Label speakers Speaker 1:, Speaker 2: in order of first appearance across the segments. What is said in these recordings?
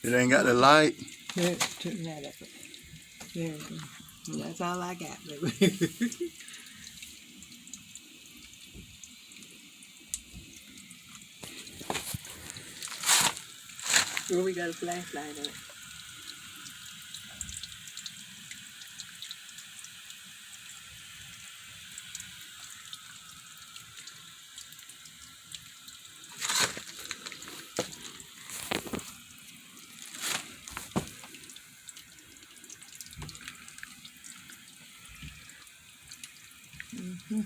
Speaker 1: It ain't got the light.
Speaker 2: Turn that up. There we go. That's all I got, baby. Well, we got a flashlight on it. Mm-hmm.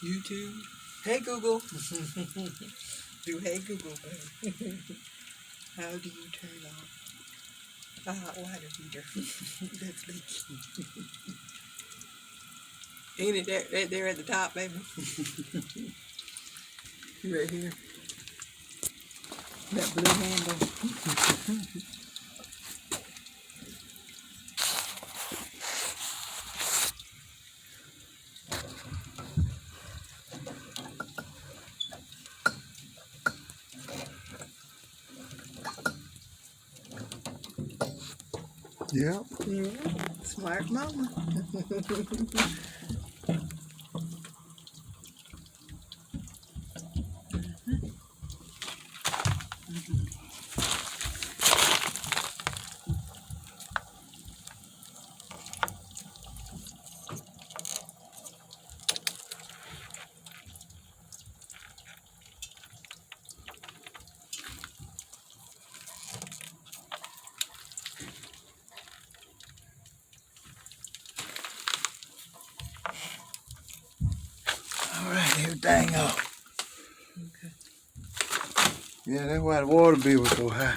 Speaker 2: YouTube. Hey Google. Do hey Google, baby. How do you turn off a hot water heater that's leaking? Ain't it there at the top, baby? Right here. That blue handle.
Speaker 1: Yeah.
Speaker 2: Yeah, smart mama.
Speaker 1: All right, everything off.
Speaker 2: Okay.
Speaker 1: Yeah, that's why the water bill was so high.